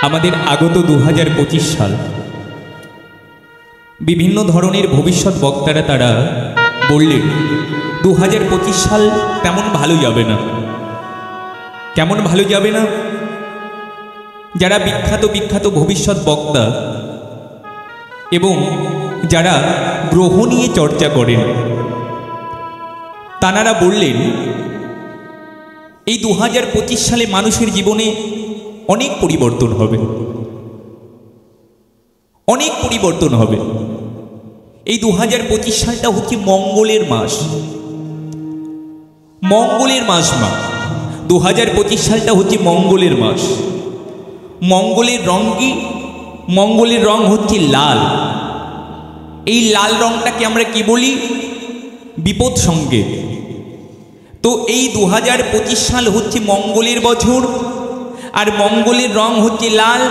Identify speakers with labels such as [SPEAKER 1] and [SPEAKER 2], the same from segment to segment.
[SPEAKER 1] আমাদের আগত 2025 সাল বিভিন্ন ধরনের ভবিষ্যৎ বক্তারা তারা বললেন 2025 সাল তেমন ভালো যাবে না। কেমন ভালো যাবে না? যারা বিখ্যাত বিখ্যাত ভবিষ্যৎ বক্তা এবং যারা গ্রহ নিয়ে চর্চা করেন তানারা বললেন এই 2025 সালে মানুষের জীবনে অনেক পরিবর্তন হবে, অনেক পরিবর্তন হবে। এই 2025 সালটা হচ্ছে মঙ্গলের মাস, মঙ্গলের মাস। 2025 সালটা হচ্ছে মঙ্গলের মাস। মঙ্গলের রং কি? মঙ্গলের রং হচ্ছে লাল। এই লাল রংটাকে আমরা কি বলি? বিপদ সংকেত। তো এই 2025 সাল হচ্ছে মঙ্গলের বছর, আর মঙ্গলের রং হচ্ছে লাল।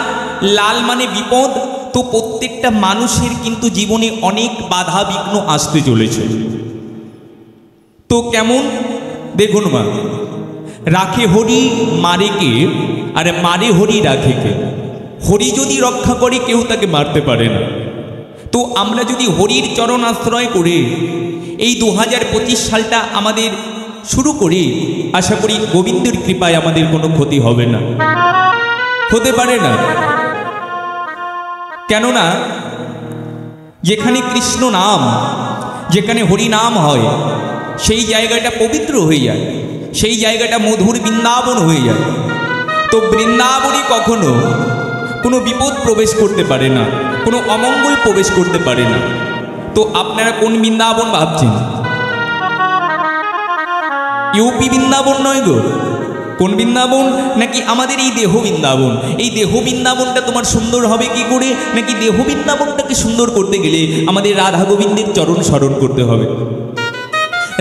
[SPEAKER 1] লাল মানে বিপদ। তো প্রত্যেকটা মানুষের কিন্তু জীবনে অনেক বাধা বিঘ্ন আসতে চলেছে। তো কেমন দেখুন মা, রাখে হরি মারে কে, আর মারে হরি রাখে কে। হরি যদি রক্ষা করে কেউ তাকে মারতে পারে না। তো আমরা যদি হরির চরণ আশ্রয় করে এই 2025 সালটা আমাদের শুরু করি, আশা করি গোবিন্দের কৃপায় আমাদের কোনো ক্ষতি হবে না, হতে পারে না। কেননা যেখানে কৃষ্ণ নাম, যেখানে হরি নাম হয়, সেই জায়গাটা পবিত্র হয়ে যায়, সেই জায়গাটা মধুর বৃন্দাবন হয়ে যায়। তো বৃন্দাবনে কখনো কোনো বিপদ প্রবেশ করতে পারে না, কোনো অমঙ্গল প্রবেশ করতে পারে না। তো আপনারা কোন বৃন্দাবন ভাবছেন? ইউপি বৃন্দাবন নয় গো। কোন বৃন্দাবন? নাকি আমাদের এই দেহ বৃন্দাবন। এই দেহ বৃন্দাবনটা তোমার সুন্দর হবে কি করে? নাকি দেহ বৃন্দাবনটাকে সুন্দর করতে গেলে আমাদের রাধা গোবিন্দের চরণ স্মরণ করতে হবে।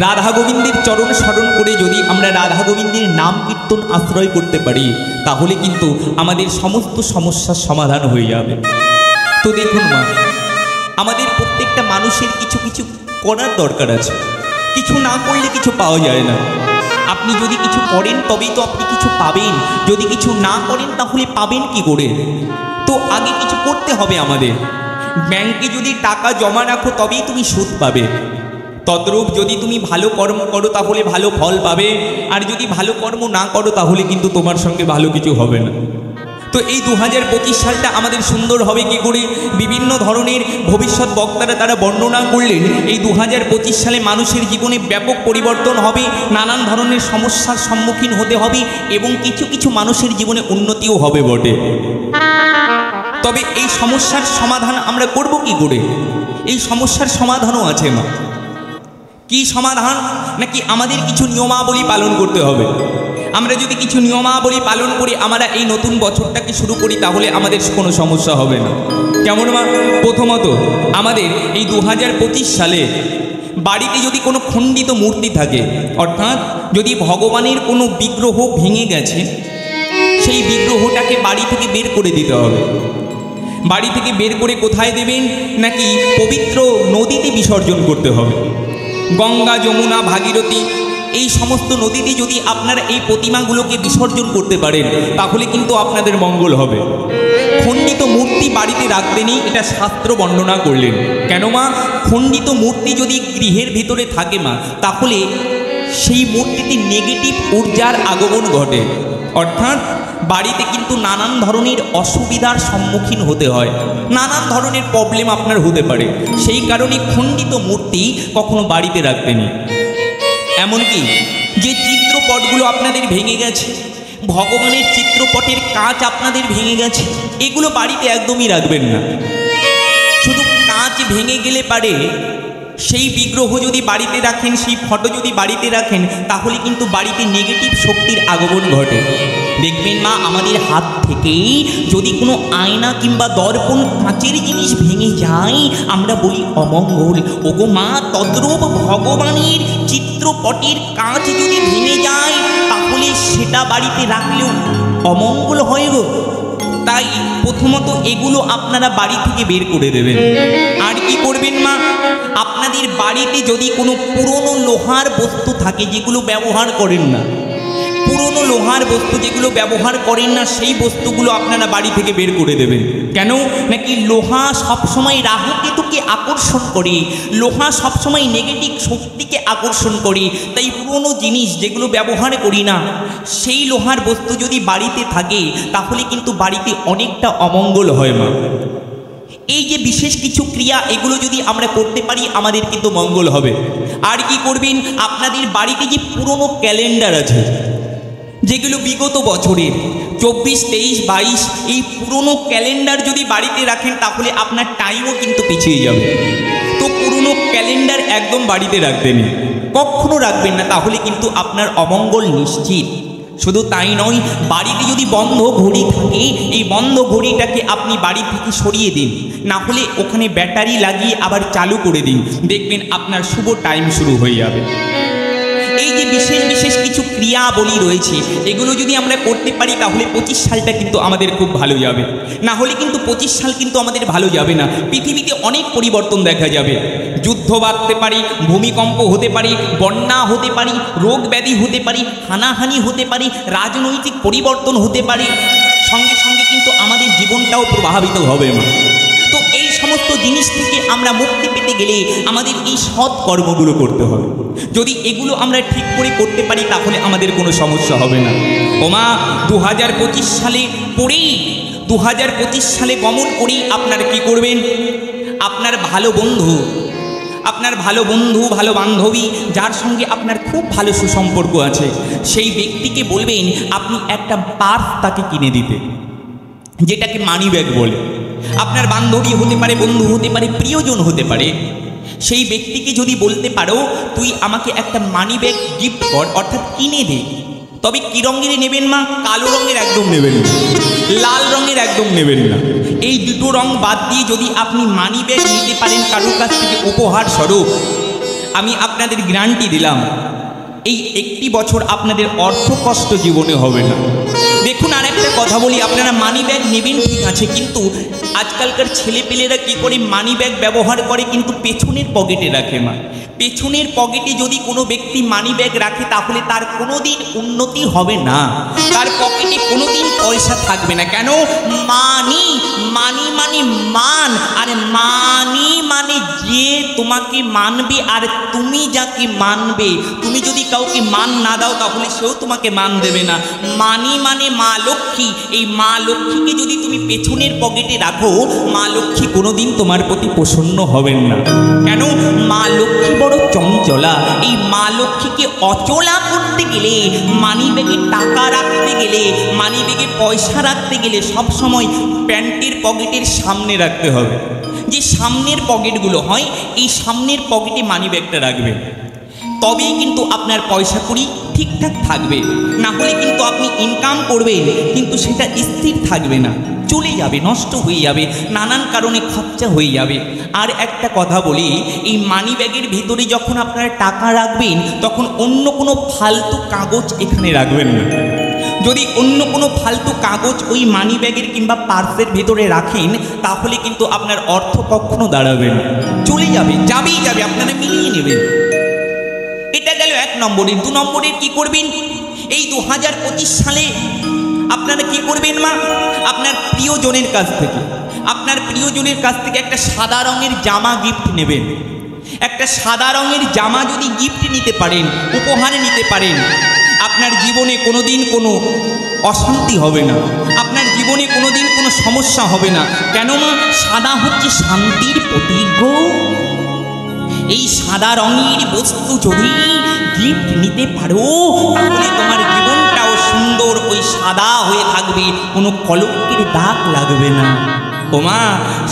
[SPEAKER 1] রাধা গোবিন্দের চরণ স্মরণ করে যদি আমরা রাধা গোবিন্দের নাম কীর্তন আশ্রয় করতে পারি, তাহলে কিন্তু আমাদের সমস্ত সমস্যার সমাধান হয়ে যাবে। তো দেখুন মা, আমাদের প্রত্যেকটা মানুষের কিছু কিছু করার দরকার আছে। কিছু না করলে কিছু পাওয়া যায় না। আপনি যদি কিছু করেন তবেই তো আপনি কিছু পাবেন, যদি কিছু না করেন তাহলে পাবেন কি করে? তো আগে কিছু করতে হবে আমাদের। ব্যাংকে যদি টাকা জমা রাখো তবেই তুমি সুদ পাবে। তদ্রূপ যদি তুমি ভালো কর্ম করো তাহলে ভালো ফল পাবে, আর যদি ভালো কর্ম না করো তাহলে কিন্তু তোমার সঙ্গে ভালো কিছু হবে না। তো এই 2025 সালটা আমাদের সুন্দর হবে কি করে? বিভিন্ন ধরনের ভবিষ্যৎ বক্তারা তারা বর্ণনা করলেন এই 2025 সালে মানুষের জীবনে ব্যাপক পরিবর্তন হবে, নানান ধরনের সমস্যার সম্মুখীন হতে হবে, এবং কিছু কিছু মানুষের জীবনে উন্নতিও হবে বটে। তবে এই সমস্যার সমাধান আমরা করব কি করে? এই সমস্যার সমাধানও আছে মা। কি সমাধান? নাকি আমাদের কিছু নিয়মাবলী পালন করতে হবে। আমরা যদি কিছু নিয়মাবলী পালন করি, আমরা এই নতুন বছরটাকে শুরু করি, তাহলে আমাদের কোনো সমস্যা হবে না। কেমন মা? প্রথমত আমাদের এই 2025 সালে বাড়িতে যদি কোনো খণ্ডিত মূর্তি থাকে, অর্থাৎ যদি ভগবানের কোনো বিগ্রহ ভেঙে গেছে, সেই বিগ্রহটাকে বাড়ি থেকে বের করে দিতে হবে। বাড়ি থেকে বের করে কোথায় দেবেন? নাকি পবিত্র নদীতে বিসর্জন করতে হবে। গঙ্গা, যমুনা, ভাগীরথী, এই সমস্ত নদীতে যদি আপনারা এই প্রতিমাগুলোকে বিসর্জন করতে পারেন, তাহলে কিন্তু আপনাদের মঙ্গল হবে। খণ্ডিত মূর্তি বাড়িতে রাখবেনই, এটা শাস্ত্র বর্ণনা করলেন। কেন মা? খণ্ডিত মূর্তি যদি গৃহের ভিতরে থাকে মা, তাহলে সেই মূর্তিতে নেগেটিভ ঊর্জার আগমন ঘটে, অর্থাৎ বাড়িতে কিন্তু নানান ধরনের অসুবিধার সম্মুখীন হতে হয়, নানান ধরনের প্রবলেম আপনার হতে পারে। সেই কারণে খণ্ডিত মূর্তি কখনো বাড়িতে রাখবেনই। এমনকি যে চিত্রপটগুলো আপনাদের ভেঙে গেছে, ভগবানের চিত্রপটের কাঁচ আপনাদের ভেঙে গেছে, এগুলো বাড়িতে একদমই রাখবেন না। শুধু কাঁচ ভেঙে গেলে পারে সেই বিগ্রহ যদি বাড়িতে রাখেন, সেই ফটো যদি বাড়িতে রাখেন, তাহলে কিন্তু বাড়িতে নেগেটিভ শক্তির আগমন ঘটে। দেখবেন মা, আমাদের হাত থেকেই যদি কোনো আয়না কিংবা দর্পণ কাঁচের জিনিস ভেঙে যায়, আমরা বলি অমঙ্গল। ওগো মা, তদ্রূপ ভগবানের চিত্রপটের কাঁচ যদি ভেঙে যায়, তাহলে সেটা বাড়িতে রাখলেও অমঙ্গল হয় গো। তাই প্রথমত এগুলো আপনারা বাড়ি থেকে বের করে দেবেন। আর কি করবেন মা? আপনাদের বাড়িতে যদি কোনো পুরনো লোহার বস্তু থাকে যেগুলো ব্যবহার করেন না, পুরনো লোহার বস্তু যেগুলো ব্যবহার করেন না সেই বস্তুগুলো আপনারা বাড়ি থেকে বের করে দেবেন। কেন? নাকি লোহা সবসময় রাহু কেতুকে আকর্ষণ করে, লোহা সবসময় নেগেটিভ শক্তিকে আকর্ষণ করে। তাই পুরনো জিনিস যেগুলো ব্যবহার করি না সেই লোহার বস্তু যদি বাড়িতে থাকে তাহলে কিন্তু বাড়িতে অনেকটা অমঙ্গল হয় মা। এই যে বিশেষ কিছু ক্রিয়া এগুলো যদি আমরা করতে পারি আমাদের কিন্তু মঙ্গল হবে। আর কি করবেন, আপনাদের বাড়িতে যে পুরনো ক্যালেন্ডার আছে যেগুলো বিগত বছরের 24, 23, 22 এই পুরনো ক্যালেন্ডার যদি বাড়িতে রাখেন তাহলে আপনার টাইমও কিন্তু পিছিয়ে যাবে। তো পুরনো ক্যালেন্ডার একদম বাড়িতে রাখবেন, কখনো রাখবেন না, তাহলে কিন্তু আপনার অমঙ্গল নিশ্চিত। শুধু তাই নয়, বাড়িতে যদি বন্ধ ঘড়ি থাকে এই বন্ধ ঘড়িটাকে আপনি বাড়ি থেকে সরিয়ে দিন, না হলে ওখানে ব্যাটারি লাগিয়ে আবার চালু করে দিন, দেখবেন আপনার শুভ টাইম শুরু হয়ে যাবে। এই যে বিশেষ বিশেষ কিছু ক্রিয়াবলী রয়েছে এগুলো যদি আমরা করতে পারি তাহলে 25 সালটা কিন্তু আমাদের খুব ভালো যাবে। না হলে কিন্তু 25 সাল কিন্তু আমাদের ভালো যাবে না। পৃথিবীতে অনেক পরিবর্তন দেখা যাবে, যুদ্ধ বাড়তে পারে, ভূমিকম্প হতে পারে, বন্যা হতে পারে, রোগ ব্যাধি হতে পারে, হানাহানি হতে পারে, রাজনৈতিক পরিবর্তন হতে পারে, সঙ্গে সঙ্গে কিন্তু আমাদের জীবনটাও প্রভাবিত হবে না। তো এই সমস্ত জিনিস থেকে আমরা মুক্তি পেতে গেলে আমাদের এই সৎ কর্মগুলো করতে হবে। যদি এগুলো আমরা ঠিক করে করতে পারি তাহলে আমাদের কোনো সমস্যা হবে না। ওমা 2025 সালে পড়েই 2025 সালে গমন করেই আপনারা কি করবেন, আপনার ভালো বন্ধু, ভালো বান্ধবী যার সঙ্গে আপনার খুব ভালো সুসম্পর্ক আছে সেই ব্যক্তিকে বলবেন আপনি একটা পার্স তাকে কিনে দিতে, যেটাকে মানি ব্যাগ বলে। আপনার বান্ধবী হতে পারে, বন্ধু হতে পারে, প্রিয়জন হতে পারে, সেই ব্যক্তিকে যদি বলতে পারো তুই আমাকে একটা মানি ব্যাগ গিফট কর, অর্থাৎ কিনে দে। তবে কী রঙের নেবেন মা? কালো রঙের একদম নেবেন না, লাল রঙের একদম নেবেন না। এই দুটো রং বাদ দিয়ে যদি আপনি মানি ব্যাগ নিতে পারেন কারোর কাছ থেকে উপহার স্বরূপ, আমি আপনাদের গ্যারান্টি দিলাম এই 1 বছর আপনাদের অর্থ কষ্ট জীবনে হবে না। দেখুন, আর একটা কথা বলি, আপনারা মানি ব্যাগ নেবেন ঠিক আছে, কিন্তু আজকালকার ছেলেপেলেরা কী করে মানি ব্যাগ ব্যবহার করে কিন্তু পেছনের পকেটে রাখে মা। পেছনের পকেটে যদি কোনো ব্যক্তি মানি ব্যাগ রাখে তাহলে তার কোনোদিন উন্নতি হবে না, তার পকেটে কোনোদিন পয়সা থাকবে না। কেন? মানি মানে মান, আর মানি মানে যে তোমাকে মানবে আর তুমি যাকে মানবে। তুমি যদি কাউকে মান না দাও তাহলে সেও তোমাকে মান দেবে না। মানি মানে মা লক্ষ্মী, এই মা লক্ষ্মীকে যদি তুমি পেছনের পকেটে রাখো মা লক্ষ্মী কোনোদিন তোমার প্রতি প্রসন্ন হবেন না। কেন? মা লক্ষ্মী বড় চঞ্চলা। এই মা লক্ষ্মীকে অচলা করতে গেলে, মানি ব্যাগে টাকা রাখতে গেলে, মানি ব্যাগে পয়সা রাখতে গেলে সবসময় প্যান্টের পকেটের সামনে রাখতে হবে। যে সামনের পকেটগুলো হয় এই সামনের পকেটে মানি ব্যাগটা রাখবেন, তবেই কিন্তু আপনার পয়সা কড়ি ঠিকঠাক থাকবে। না হলে কিন্তু আপনি ইনকাম করবেন কিন্তু সেটা স্থির থাকবে না, চলে যাবে, নষ্ট হয়ে যাবে, নানান কারণে খরচা হয়ে যাবে। আর একটা কথা বলি, এই মানি ব্যাগের ভিতরে যখন আপনারা টাকা রাখবেন তখন অন্য কোনো ফালতু কাগজ এখানে রাখবেন না। যদি অন্য কোনো ফালতু কাগজ ওই মানি ব্যাগের কিংবা পার্সের ভিতরে রাখেন তাহলে কিন্তু আপনার অর্থ কখনো দাঁড়াবে না, চলে যাবে, যাবেই যাবে, আপনারা মিলিয়ে নেবেন। এটা গেল 1 নম্বরের। 2 নম্বরের কি করবেন, এই 2025 সালে আপনারা কি করবেন মা, আপনার প্রিয়জনের কাছ থেকে একটা সাদা রঙের জামা গিফট নেবেন। একটা সাদা রঙের জামা যদি গিফট নিতে পারেন, উপহারে নিতে পারেন, আপনার জীবনে কোনোদিন কোনো অশান্তি হবে না, আপনার জীবনে কোনোদিন কোনো সমস্যা হবে না। কেন মা? সাদা হচ্ছে শান্তির প্রতীক গো। এই সাদা রঙের বস্তু যদি গিফট নিতে পারো তাহলে তোমার জীবনটাও সুন্দর ওই সাদা হয়ে থাকবে, কোনো কলঙ্কের দাগ লাগবে না। ওমা,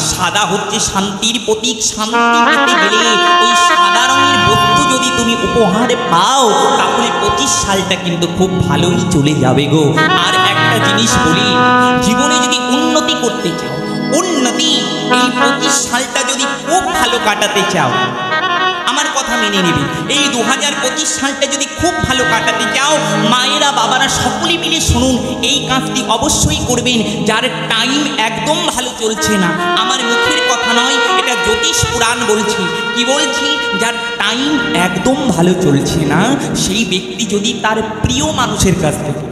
[SPEAKER 1] সাদা হচ্ছে শান্তির প্রতীক, শান্তি পেতে গেলে ওই সাদা রঙের বস্তু যদি তুমি উপহারে পাও তাহলে 25 সালটা কিন্তু খুব ভালোই চলে যাবে গো। আর একটা জিনিস বলি, জীবনে যদি উন্নতি করতে চাও, উন্নতি, এই 25 সালটা যদি খুব ভালো কাটাতে চাও, আমার কথা মেনে নেবে। এই 2025 সালটা যদি খুব ভালো কাটাতে চাও, মায়েরা বাবারা সকলে মিলে শুনুন, এই কাজটি অবশ্যই করবেন। যার টাইম একদম ভালো চলছে না, আমার মুখের কথা নয়, এটা জ্যোতিষ পুরাণ বলছে। কি বলছি? যার টাইম একদম ভালো চলছে না, সেই ব্যক্তি যদি তার প্রিয় মানুষের কাছ থেকে,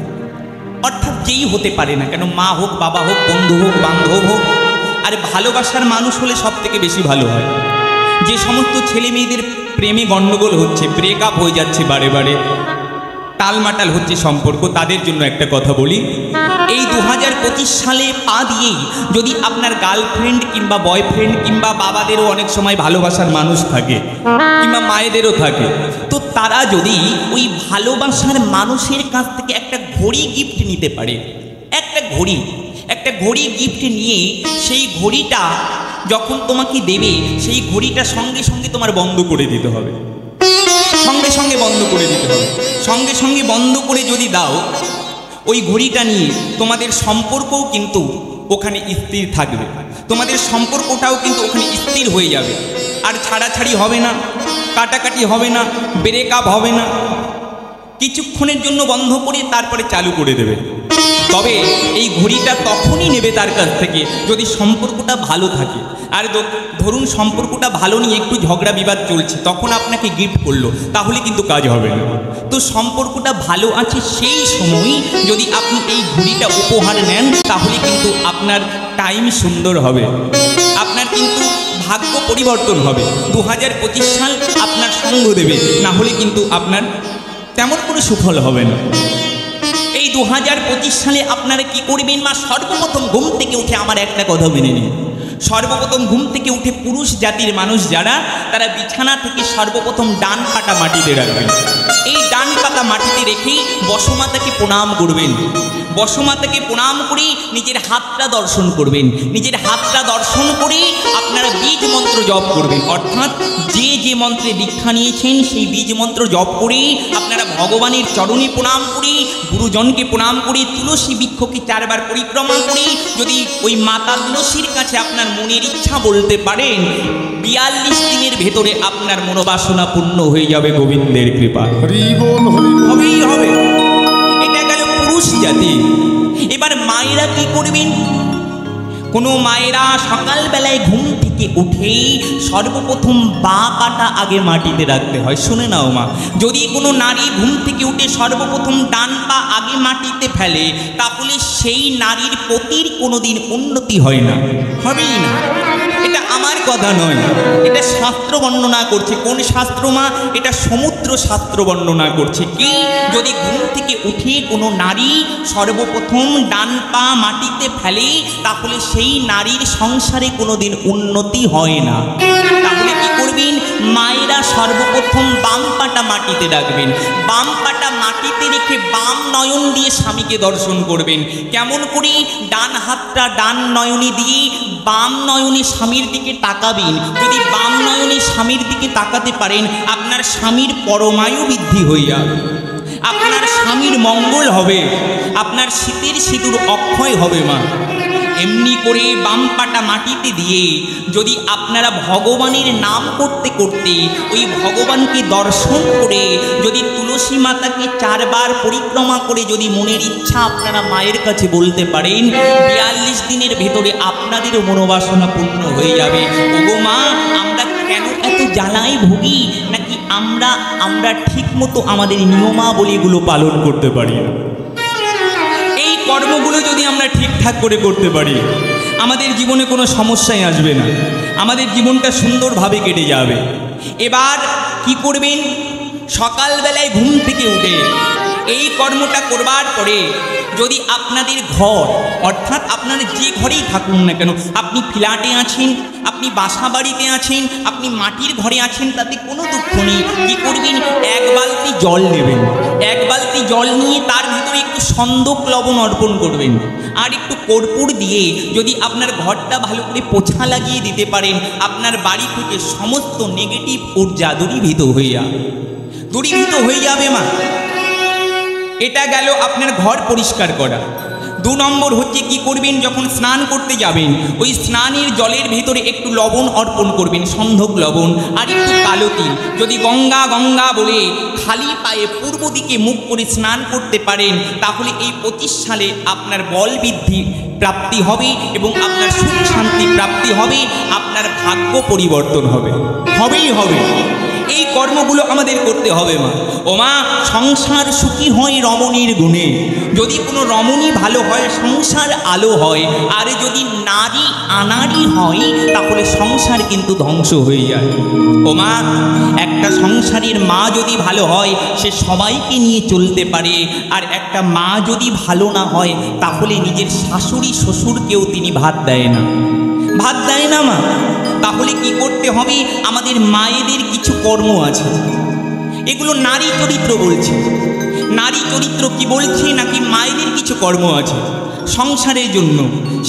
[SPEAKER 1] অর্থাৎ যেই হতে পারে না কেন, মা হোক, বাবা হোক, বন্ধু হোক, বান্ধব হোক, আর ভালোবাসার মানুষ হলে সব থেকে বেশি ভালো হয়। যে সমস্ত ছেলে মেয়েদের প্রেমে গণ্ডগোল হচ্ছে, ব্রেকআপ হয়ে যাচ্ছে, বারে বারে টালমাটাল হচ্ছে সম্পর্ক, তাদের জন্য একটা কথা বলি। এই 2025 সালে পা দিয়েই যদি আপনার গার্লফ্রেন্ড কিংবা বয়ফ্রেন্ড কিংবা বাবাদেরও অনেক সময় ভালোবাসার মানুষ থাকে, কিংবা মায়েদেরও থাকে, তো তারা যদি ওই ভালোবাসার মানুষের কাছ থেকে একটা ঘড়ি গিফট নিতে পারে, একটা ঘড়ি গিফট নিয়ে সেই ঘড়িটা যখন তোমাকে দেবে, সেই ঘড়িটা সঙ্গে সঙ্গে তোমার বন্ধ করে দিতে হবে, সঙ্গে সঙ্গে বন্ধ করে দিতে হবে। সঙ্গে সঙ্গে বন্ধ করে যদি দাও, ওই ঘড়িটা নিয়ে তোমাদের সম্পর্কও কিন্তু ওখানে স্থির থাকবে, তোমাদের সম্পর্কটাও কিন্তু ওখানে স্থির হয়ে যাবে। আর ছাড়াছাড়ি হবে না, কাটাকাটি হবে না, ব্রেকআপ হবে না। কিছুক্ষণের জন্য বন্ধ করে তারপরে চালু করে দেবে। তবে এই ঘড়িটা তখনই নেবে তার কাছ থেকে যদি সম্পর্কটা ভালো থাকে। আর ধরুন সম্পর্কটা ভালো নিয়ে একটু ঝগড়া বিবাদ চলছে, তখন আপনাকে গিফট করলো, তাহলে কিন্তু কাজ হবে না। তো সম্পর্কটা ভালো আছে সেই সময় যদি আপনি এই ঘড়িটা উপহার নেন, তাহলে কিন্তু আপনার টাইম সুন্দর হবে, আপনার কিন্তু ভাগ্য পরিবর্তন হবে। 2025 সাল আপনার সঙ্গ দেবে, না হলে কিন্তু আপনার তেমন কোনো সুফল হবে না। এই 2025 সালে আপনারা কি করবেন? মা সর্বপ্রথম ঘুম থেকে উঠে আমার একটা কথা মেনে নিন। সর্বপ্রথম ঘুম থেকে উঠে পুরুষ জাতির মানুষ যারা, তারা বিছানা থেকে সর্বপ্রথম ডান পাটা মাটিতে রাখবেন। এই ডান পাটা মাটিতে রেখেই বসমাতাকে প্রণাম করবেন। বসমাতাকে প্রণাম করে নিজের হাতটা দর্শন করবেন। নিজের হাতটা দর্শন করে আপনারা বীজ মন্ত্র জপ করবেন, অর্থাৎ যে যে মন্ত্রে দীক্ষা নিয়েছেন সেই বীজ মন্ত্র জপ করে আপনারা ভগবানের চরণে প্রণাম করে, গুরুজনকে প্রণাম করে, তুলসী বৃক্ষকে 4 বার পরিক্রমা করে যদি ওই মাতা তুলসীর কাছে আপনার মনের ইচ্ছা বলতে পারেন, 42 দিনের ভেতরে আপনার মনোবাসনা পূর্ণ হয়ে যাবে গোবিন্দের কৃপা। হবেই হবে। এটা গেল পুরুষ জাতি। এবার মায়েরা কি করবেন? কোনো মায়েরা সকালবেলায় ঘুম থেকে উঠেই সর্বপ্রথম বা পাটা আগে মাটিতে রাখতে হয়। শুনে নাও মা, যদি কোনো নারী ঘুম থেকে উঠে সর্বপ্রথম ডান পা আগে মাটিতে ফেলে, তাহলে সেই নারীর পতির কোনোদিন উন্নতি হয় না, হবেই না। এটা আমার কথা নয়, এটা শাস্ত্র বর্ণনা করছে। কোন শাস্ত্র মা? এটা সমুদ্র শাস্ত্র বর্ণনা করছে। কি? যদি ঘুম থেকে উঠে কোনো নারী সর্বপ্রথম ডান পা মাটিতে ফেলে, তাহলে সেই নারীর সংসারে কোনোদিন উন্নতি হয় না। তাহলে কি করবেন? মায়েরা সর্বপ্রথম বাম পাটা মাটিতে রাখবেন। বাম পাটা মাটিতে রেখে বাম নয়ন দিয়ে স্বামীকে দর্শন করবেন। কেমন করে? ডান হাতটা ডান নয়নে দিয়ে বাম নয়নে স্বামীর দিকে তাকাবেন। যদি বাম নয়নে স্বামীর দিকে তাকাতে পারেন, আপনার স্বামীর পরমায়ু বৃদ্ধি হয়ে যাবে, আপনার স্বামীর মঙ্গল হবে, আপনার শীতের সিঁদুর অক্ষয় হবে মা। এমনি করে বাম পাটা মাটিতে দিয়ে যদি আপনারা ভগবানের নাম করতে করতে ওই ভগবানকে দর্শন করে যদি তুলসী মাতাকে 4 বার পরিক্রমা করে যদি মনের ইচ্ছা আপনারা মায়ের কাছে বলতে পারেন, 42 দিনের ভেতরে আপনাদেরও মনোবাসনা পূর্ণ হয়ে যাবে। ওগো মা, আমরা কেন এত জ্বালায় ভুগি? নাকি আমরা ঠিক মতো আমাদের নিয়মাবলীগুলো পালন করতে পারি না? এই কর্মগুলো যদি আমরা ঠিকঠাক করে করতে পারি, আমাদের জীবনে কোনো সমস্যাই আসবে না, আমাদের জীবনটা সুন্দরভাবে কেটে যাবে। এবার কি করবেন? সকালবেলায় ঘুম থেকে উঠে এই কর্মটা করবার পরে যদি আপনাদের ঘর, অর্থাৎ আপনারা যে ঘরেই থাকুন না কেন, আপনি ফ্ল্যাটে আছেন, আপনি বাসা বাড়িতে আছেন, আপনি মাটির ঘরে আছেন, তাতে কোনো দুঃখ নেই। কী করবেন? 1 বালতি জল নেবেন। 1 বালতি জল নিয়ে তার ভিতরে একটু সন্দক লবণ অর্পণ করবেন, আর একটু কর্পূর দিয়ে যদি আপনার ঘরটা ভালো করে পোছা লাগিয়ে দিতে পারেন, আপনার বাড়ি থেকে সমস্ত নেগেটিভ ঊর্জা দূরীভূত হয়ে যাবে মা। এটা গেল আপনার ঘর পরিষ্কার করা। 2 নম্বর হচ্ছে কি করবেন, যখন স্নান করতে যাবেন ওই স্নানের জলের ভেতরে একটু লবণ অর্পণ করবেন, সন্ধক লবণ আর একটু কালো তিল। যদি গঙ্গা গঙ্গা বলে খালি পায়ে পূর্ব দিকে মুখ করে স্নান করতে পারেন, তাহলে এই 25 সালে আপনার বল বৃদ্ধি প্রাপ্তি হবে এবং আপনার সুখ শান্তি প্রাপ্তি হবে, আপনার ভাগ্য পরিবর্তন হবে, হবেই হবে। এই কর্মগুলো আমাদের করতে হবে মা। ও মা, সংসার সুখী হয় রমণীর গুণে। যদি কোনো রমণী ভালো হয় সংসার আলো হয়, আর যদি নারী আনাড়ি হয় তাহলে সংসার কিন্তু ধ্বংস হয়ে যায়। ও মা, একটা সংসারের মা যদি ভালো হয় সে সবাইকে নিয়ে চলতে পারে, আর একটা মা যদি ভালো না হয় তাহলে নিজের শাশুড়ি শ্বশুরকেও তিনি ভাত দেয় না, ভাত দেয় না মা। তাহলে কি করতে হবে, আমাদের মায়েদের কিছু কর্ম আছে, এগুলো নারী চরিত্র বলছে। নারী চরিত্র কি বলছে, নাকি মায়েদের কিছু কর্ম আছে সংসারের জন্য,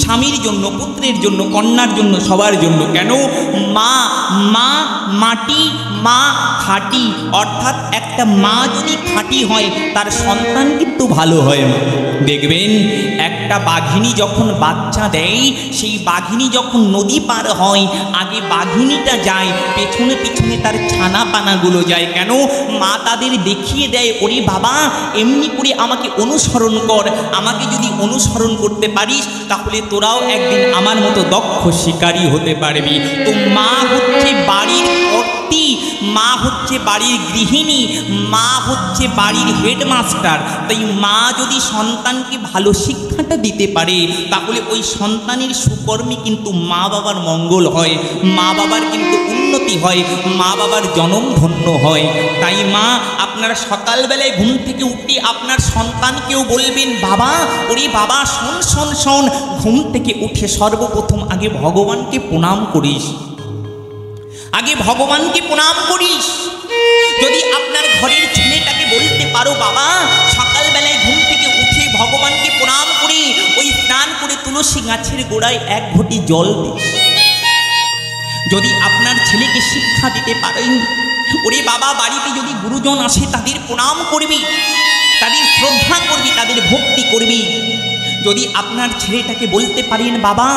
[SPEAKER 1] স্বামীর জন্য, পুত্রের জন্য, কন্যার জন্য, সবার জন্য। কেন? মা মা মাটি, মা খাঁটি, অর্থাৎ একটা মা যদি খাঁটি হয় তার সন্তান কিন্তু ভালো হয় না। দেখবেন একটা বাঘিনী যখন বাচ্চা দেয়, সেই বাঘিনী যখন নদী পার হয় আগে বাঘিনীটা যায়, পেছনে পেছনে তার ছানা পানাগুলো যায়। কেন? মা তাদের দেখিয়ে দেয়, ওরে বাবা এমনি করে আমাকে অনুসরণ কর, আমাকে যদি অনুসরণ করতে পারিস তাহলে তোরাও একদিন আমার মতো দক্ষ শিকারী হতে পারবি। তো মা হচ্ছে বাড়ির কর্ত্রী, মা হচ্ছে বাড়ির গৃহিণী, মা হচ্ছে বাড়ির হেডমাস্টার। তাই মা যদি সন্তানকে ভালো শিক্ষাটা দিতে পারে তাহলে ওই সন্তানের সুকর্মে কিন্তু মা বাবার মঙ্গল হয়, মা বাবার কিন্তু উন্নতি হয়, মা বাবার জনম ধন্য হয়। তাই মা, আপনারা সকালবেলায় ঘুম থেকে উঠে আপনার সন্তানকেও বলবেন, বাবা ওরে বাবা শোন শোন শোন, ঘুম থেকে উঠে সর্বপ্রথম আগে ভগবানকে প্রণাম করিস, আগে ভগবানকে প্রণাম করিস। যদি আপনার ঘরের ছেলেটাকে বলতে পারো, বাবা সকালবেলায় ঘুম থেকে উঠে ভগবানকে প্রণাম করে ওই স্নান করে তুলসী গাছের গোড়ায় 1 ঘটি জল দিস। যদি আপনার ছেলেকে শিক্ষা দিতে পারেন, ওরে বাবা বাড়িতে যদি গুরুজন আসে তাদের প্রণাম করবি, তাদের শ্রদ্ধা করবি, তাদের ভক্তি করবি। যদি আপনার ছেলেটাকে বলতে পারেন, বাবা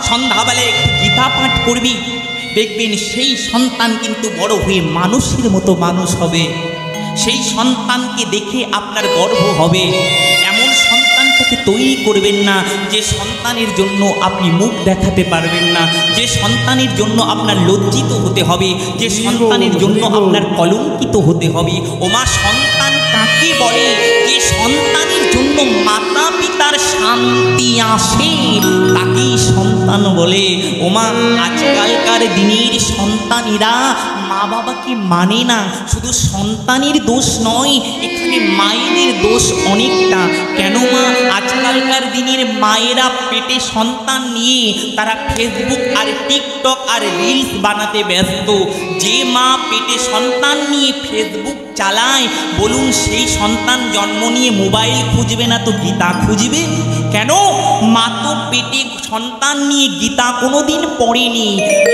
[SPEAKER 1] সন্ধ্যাবেলায় একটু গীতা পাঠ করবি, দেখবেন সেই সন্তান কিন্তু বড় হয়ে মানুষের মতো মানুষ হবে। সেই সন্তানকে দেখে আপনার গর্ব হবে। এমন সন্তানটাকে তৈরি করবেন না যে সন্তানের জন্য আপনি মুখ দেখাতে পারবেন না, যে সন্তানের জন্য আপনার লজ্জিত হতে হবে, যে সন্তানের জন্য আপনার কলঙ্কিত হতে হবে। ওমা, সন্তান কাকে বলে? যে সন্তানের জন্য মাতা পিতার শান্তি আসে তাকেই সন্তান বলে। ওমা, আজকালকার দিনের সন্তানেরা মা বাবাকে মানে না। শুধু সন্তানের দোষ নয়, এখানে মায়েদের দোষ অনেকটা। কেন মা? আজকালকার দিনের মায়েরা পেটে সন্তান নিয়ে তারা ফেসবুক আর টিকটক আর রিলস বানাতে ব্যস্ত। যে মা পেটে সন্তান নিয়ে ফেসবুক চালায়, বলুন সেই সন্তান জন্ম নিয়ে মোবাইল খুঁজবে না তো গীতা খুঁজবে? কেন? মা তো পেটে সন্তান নিয়ে গীতা কোনোদিন পড়েনি।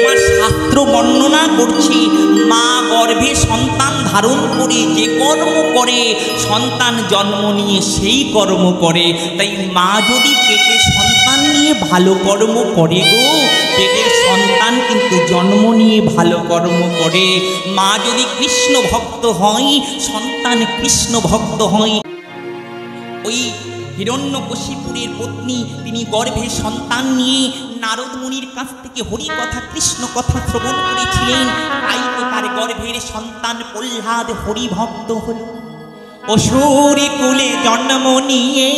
[SPEAKER 1] মা শাস্ত্র বর্ণনা করছে, মা গর্ভে সন্তান ধারণ করে যে কর্ম করে সন্তান জন্ম নিয়ে সেই কর্ম করে। তাই মা যদি পেটে সন্তান নিয়ে ভালো কর্ম করে গো, পেটের সন্তান কিন্তু জন্ম নিয়ে ভালো কর্ম করে। মা যদি কৃষ্ণ ভক্ত হয়, সন্তান কৃষ্ণ ভক্ত হয়। ওই হিরণ্যকশিপুরের পত্নী তিনি গর্ভে সন্তান নিয়ে নারদ মুনির কাছ থেকে হরি কথা কৃষ্ণ কথা শ্রবণ করেছিলেন। তাই তো তার গর্ভের সন্তান প্রহ্লাদ হরি ভক্ত হল। অসুরী কুলে জন্ম নিয়ে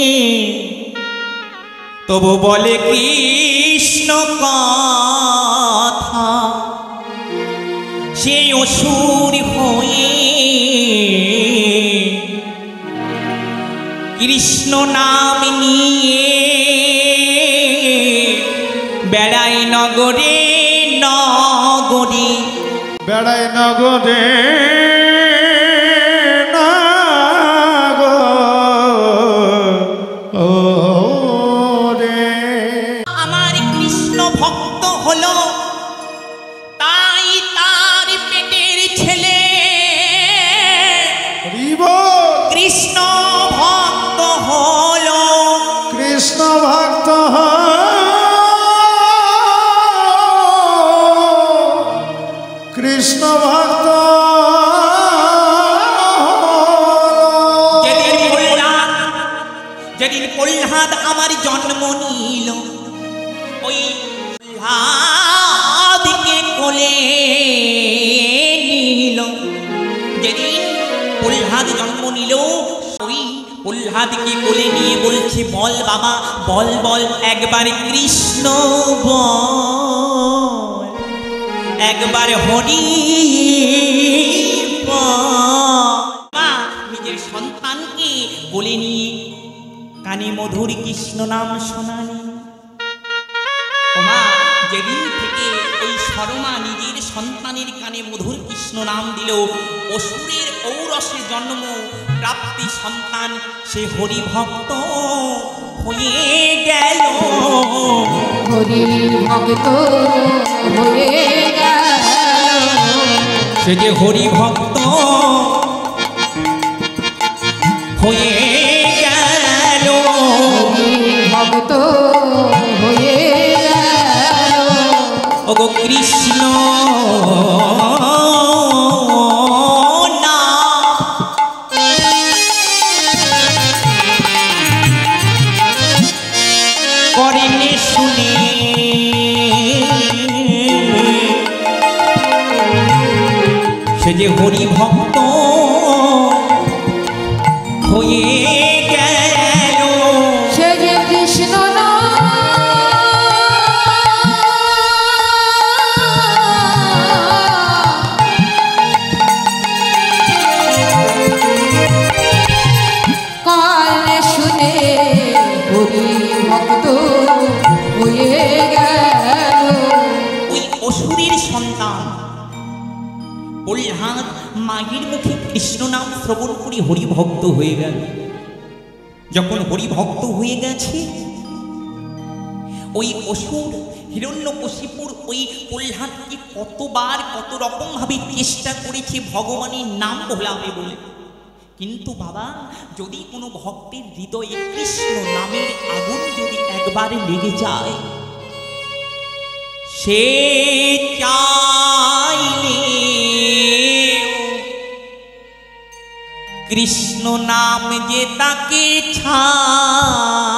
[SPEAKER 1] তবু বলে কৃষ্ণ কথা, সে অসুর হয়ে কৃষ্ণ নাম নিয়ে বেড়াই নগরে নগরে,
[SPEAKER 2] বেড়াই নগরে নগরে।
[SPEAKER 1] আমার কৃষ্ণ ভক্ত হলো, তাই তার পেটের ছেলে কৃষ্ণ ভক্ত হলো।
[SPEAKER 2] কৃষ্ণ
[SPEAKER 1] প্রহ্লাদ আমার জন্ম নিল, ওই প্রহ্লাদকে কোলে নিল। যেদিন প্রহ্লাদ জন্ম নিল, ওই প্রহ্লাদকে কোলে নিয়ে বলছে, বল বাবা বল বল, একবার কৃষ্ণ বল, একবার হরি বল। নিজের সন্তানকে কোলে নিয়ে কানে মধুর কৃষ্ণ নাম শোনানি। ওমা, যেদিন থেকে ওই শর্মা নিজের সন্তানের কানে মধুর কৃষ্ণ নাম দিল, অসুরের ঔরসে জন্ম প্রাপ্তি সন্তান সে হরি ভক্ত হয়ে গেল,
[SPEAKER 3] হরি ভক্ত হয়ে গেল,
[SPEAKER 1] সে যে হরি ভক্ত হয়ে গেল,
[SPEAKER 3] হরি ভক্ত হয়ে গেল।
[SPEAKER 1] ওগো কৃষ্ণ করেনে শুনে সে যে হরি ভক্ত হয়ে গেল,
[SPEAKER 3] সে যে কৃষ্ণ কানে শুনে হরি ভক্ত হয়ে গেল।
[SPEAKER 1] ওই অসুরের সন্তান প্রহ্লাদ মায়ের মুখে কৃষ্ণ নাম শ্রবণ করে হরিভক্ত হয়ে গেল। যখন হরিভক্ত হয়ে গেছে, ওই অসুর হিরণ্যকশিপুর ওই প্রহ্লাদকে কতবার কত রকম ভাবে চেষ্টা করেছে ভগবানের নাম ভোলাবে বলে, কিন্তু বাবা যদি কোনো ভক্তের হৃদয়ে কৃষ্ণ নামের আগুন যদি একবার লেগে যায়, সে চাইলে কৃষ্ণ নাম যে তাকে ছাড়ে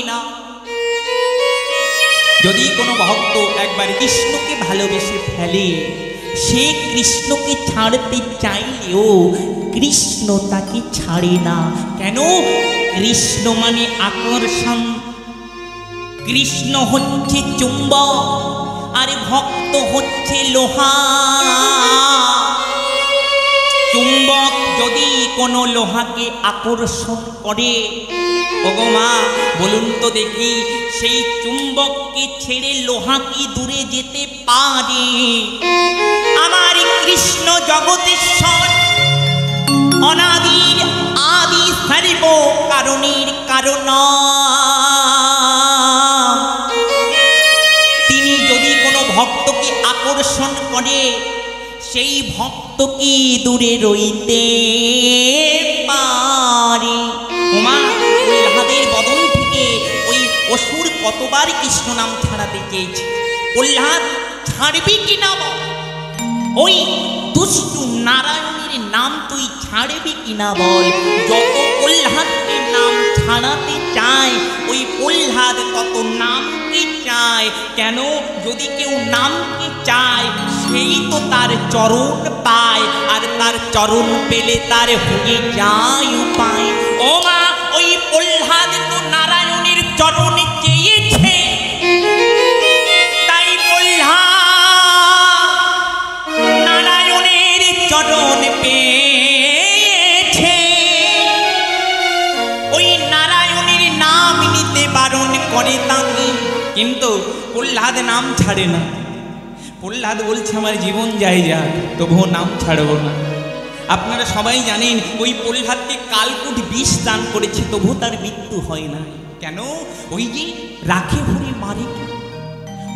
[SPEAKER 1] না। যদি কোনো ভক্ত একবার কৃষ্ণকে ভালোবেসে ফেলে, সে কৃষ্ণকে ছাড়তে চাইলেও কৃষ্ণ তাকে ছাড়ে না। কেন? কৃষ্ণ মানে আকর্ষণ, কৃষ্ণ হচ্ছে চুম্বক, আর ভক্ত হচ্ছে লোহা। চুম্বক যদি কোনো লোহাকে আকর্ষণ করে, ওগো মা বলুন তো দেখি, সেই চুম্বককে ছেড়ে লোহা কি দূরে যেতে পারে? আমার কৃষ্ণ জগতেশ্বর, অনাদির আদি সর্ব কারণের কারণ, তিনি যদি কোনো ভক্তকে আকর্ষণ করে, সেই ভক্তকে দূরে রইতে পারে। ওমা, প্রহ্লাদের বদন থেকে ওই অসুর কতবার কৃষ্ণ নাম ছাড়াতে চেয়েছে, প্রহ্লাদ ছাড়বি কিনা বল? ওই দুষ্টু নারায়ণের নাম তুই ছাড়বি কিনা বল? যত প্রহ্লাদকে নাম ছাড়াতে চায়, ওই প্রহ্লাদ তত নামকে চায়। কেন? যদি কেউ নামকে চায়, সেই তো তার চরণ পায়, আর তার চরণ পেলে তার হয়ে যায় উপায়। ও মা, ওই প্রহ্লাদ তো নারায়ণের চরণ চেয়েছে, তাই প্রহ্লাদ নারায়ণের চরণ পেয়েছে। ওই নারায়ণের নাম নিতে বারণ করে তাকে, কিন্তু প্রহ্লাদ নাম ছাড়ে না। প্রহ্লাদ বলছে আমার জীবন যায় যাক, তবুও নাম ছাড়বো না। আপনারা সবাই জানেন ওই প্রহ্লাদকে কালকুট বিষ দান করেছে, তবুও তার মৃত্যু হয় না। কেন? ওই যে রাখে হরি মারে কে?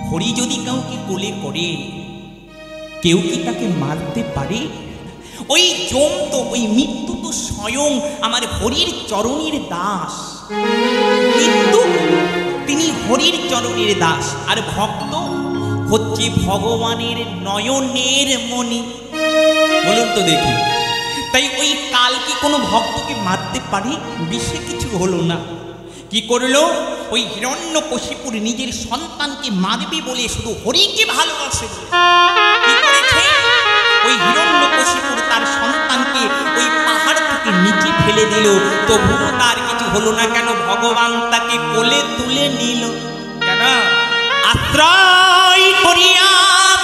[SPEAKER 1] হরি যদি কাউকে কোলে করে, কেউ কি তাকে মারতে পারে? ওই যম তো, ওই মৃত্যু তো স্বয়ং আমার হরির চরণের দাস। মৃত্যু তিনি হরির চরণের দাস, আর ভক্ত হচ্ছে ভগবানের নয়নের মণি। বলুন তো দেখি, তাই ওই কাল কি কোনো ভক্তকে মারতে পারে? বিষে কিছু হলো না, কি করলো? ওই হিরণ্যকশিপুর নিজের সন্তানকে মারবে বলে শুধু হরিকে ভালোবাসে বলে কি করেছে? ওই হিরণ্যকশিপুর তার সন্তানকে ওই পাহাড় থেকে নিচে ফেলে দিল, তবুও তার কিছু হলো না। কেন? ভগবান তাকে কোলে তুলে নিল। কেন? আশ্রয় করিয়া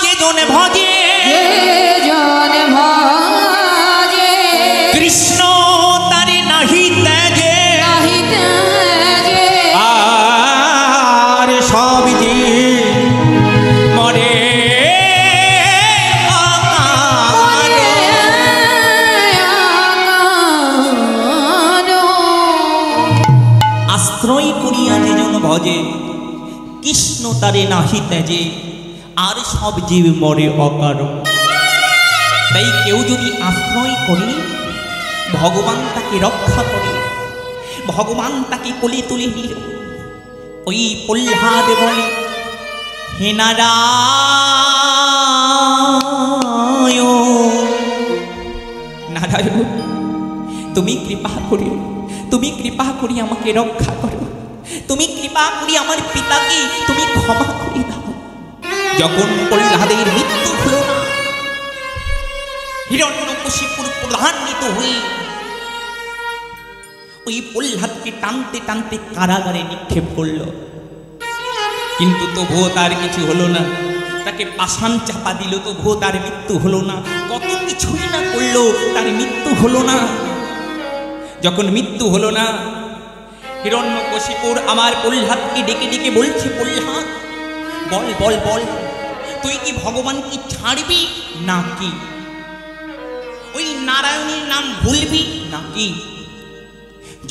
[SPEAKER 1] যে জন ভজে,
[SPEAKER 3] যে জন ভজে
[SPEAKER 1] কৃষ্ণ তারে নাহি ত্যাজে,
[SPEAKER 3] নাহি ত্যাজে।
[SPEAKER 1] আর সব যে মরে
[SPEAKER 3] মরে আকারো।
[SPEAKER 1] আশ্রয় করিয়া যে জন ভজে, কৃষ্ণ তারে নাহি ত্যাজে, আর সব জীব মরে অকারণ। তাই কেউ যদি আশ্রয় করে, ভগবান তাকে রক্ষা করে, ভগবান তাকে কোলে তুলে নিল। ওই প্রহ্লাদ বলে, হে নারায়ণ, নারায়ণ তুমি কৃপা করি, তুমি কৃপা করি আমাকে রক্ষা করো, তুমি কৃপা করি আমার পিতাকে তুমি ক্ষমা করে দাও। যখন প্রহ্লাদের মৃত্যু হলো না, হিরণ্যকশিপুর প্রধান্বিত হয়ে ওই প্রহ্লাদকে টানতে টানতে কারাগারে নিক্ষেপ করল, কিন্তু তবুও তার কিছু হলো না। তাকে পাষাণ চাপা দিল, তবুও তার মৃত্যু হলো না। কত কিছুই না করলো, তার মৃত্যু হলো না। যখন মৃত্যু হলো না, হিরণ্যকশিপুর আমার প্রহ্লাদকে ডেকে ডেকে বলছে, প্রহ্লাদ বল বল বল, তুই কি ভগবানকে ছাড়বি নাকি ওই নারায়ণের নাম ভুলবি নাকি?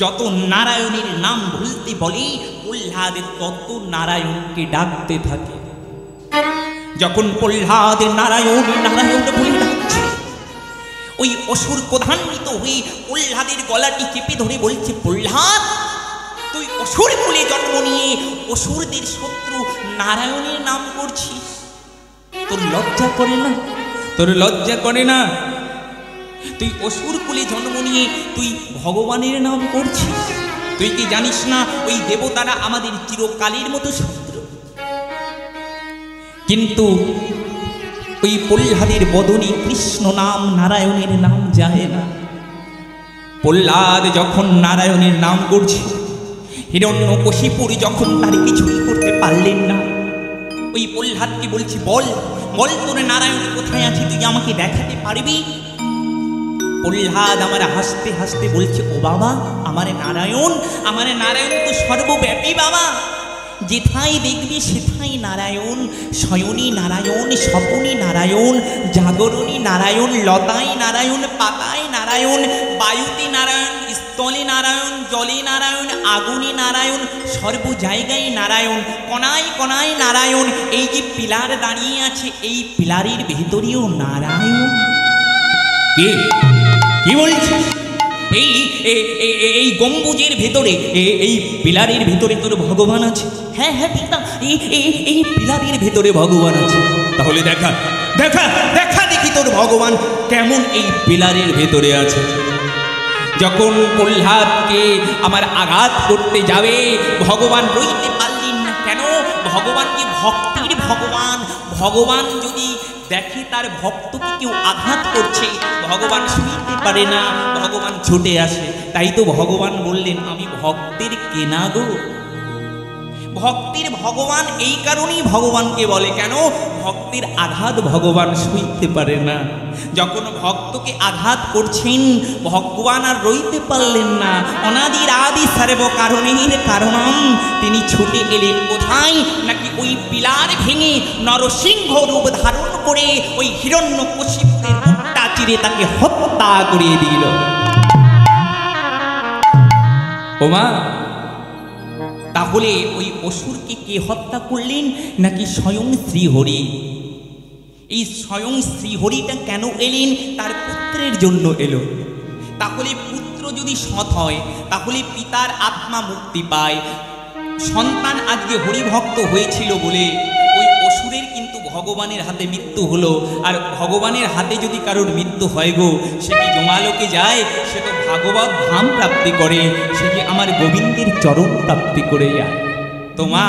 [SPEAKER 1] যত নারায়ণের নাম ভুলতে বলে, প্রহ্লাদ তত নারায়ণকে ডাকতে থাকে। যখন প্রহ্লাদ নারায়ণ নারায়ণ বলে ডাকছে, ওই অসুর প্রধান্বিত হয়ে প্রহ্লাদের গলাটি চেপে ধরে বলছে, প্রহ্লাদ তুই অসুর কুলে জন্ম নিয়ে অসুরদের শত্রু নারায়ণের নাম করছিস, তোর লজ্জা করে না? তোর লজ্জা করে না? তুই অসুর কুলে জন্ম নিয়ে তুই ভগবানের নাম করছিস। তুই কি জানিস না ওই দেবতারা আমাদের চিরকালের মতো শত্রু? কিন্তু ওই প্রহ্লাদের বদনে কৃষ্ণ নাম নারায়ণের নাম যায় না। প্রহ্লাদ যখন নারায়ণের নাম করছে, হিরণ্যকশিপুর যখন তার কিছুই করতে পারলেন না, ওই প্রহ্লাদকে বলছি, বল বল তোর নারায়ণ কোথায় আছে, তুই আমাকে দেখাতে পারবি? প্রহ্লাদ আমার হাসতে হাসতে বলছে, ও বাবা, আমার নারায়ণ তো সর্বব্যাপী বাবা, যেথায় দেখবি সেথায় নারায়ণ। শয়নী নারায়ণ, স্বপনী নারায়ণ, জাগরণী নারায়ণ, লতায় নারায়ণ, পাতায় নারায়ণ, বায়ুতে নারায়ণ, স্থলে নারায়ণ, জলে নারায়ণ, আগুনে নারায়ণ, সর্ব জায়গায় নারায়ণ, কণায় কণায় নারায়ণ। এই যে পিলার দাঁড়িয়ে আছে, এই পিলারের ভেতরেও নারায়ণ। কে কি বলছিস? এই গম্বুজের ভেতরে, এই পিলারের ভেতরে তোর ভগবান আছে? হ্যাঁ হ্যাঁ পিতা, এই পিলারের ভেতরে ভগবান আছে। তাহলে দেখা দেখা দেখা দেখি তোর ভগবান কেমন এই পিলারের ভেতরে আছে। যখন প্রহ্লাদকে আমার আঘাত করতে যাবে, ভগবান রইতে পারলেন না। কেন? ভগবান কি ভক্তির ভগবান। ভগবান যদি দেখে তার ভক্তকে কেউ আঘাত করছে, ভগবান শুনতে পারে না, ভগবান ছুটে আসে। তাই তো ভগবান বললেন, আমি ভক্তের কেনা গো। ভক্তির ভগবান এই কারণেই ভগবানকে বলে, কেন? ভক্তের আঘাত ভগবান সইতে পারে না। যখন ভক্তকে আঘাত করছেন, ভগবান আর রইতে পারলেন না। অনাদির আদি সর্ব কারণের কারণম, তিনি ছুটে এলেন কোথায়? নাকি ওই পিলার ভেঙে নরসিংহ রূপ ধারণ করে ওই হিরণ্যকশিপুরের বুকটা চিরে তাকে হত্যা করিয়ে দিল। ওমা, তাহলে ওই অসুরকে কে হত্যা করলেন? নাকি স্বয়ং শ্রীহরি। এই স্বয়ং শ্রীহরিটা কেন এলেন? তার পুত্রের জন্য এলো। তাহলে পুত্র যদি সৎ হয়, তাহলে পিতার আত্মা মুক্তি পায়। সন্তান আজকে হরিভক্ত হয়েছিল বলে ওই অসুরের কিন্তু ভগবানের হাতে মৃত্যু হলো। আর ভগবানের হাতে যদি কারোর মৃত্যু হয় গো, সে কি জমালোকে যায়, সে তো ভাগবত ধাম প্রাপ্তি করে, সে কি আমার গোবিন্দের চরণ প্রাপ্তি করে যায়। তো মা,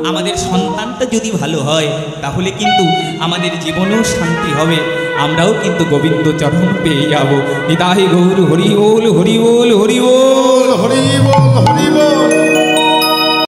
[SPEAKER 1] আমাদের সন্তানটা যদি ভালো হয় তাহলে কিন্তু আমাদের জীবনেও শান্তি হবে, আমরাও কিন্তু গোবিন্দ চরণ পেয়ে যাব। নিতাই গৌর হরি বল হরি বল হরি বল
[SPEAKER 2] হরি বল হরি বল।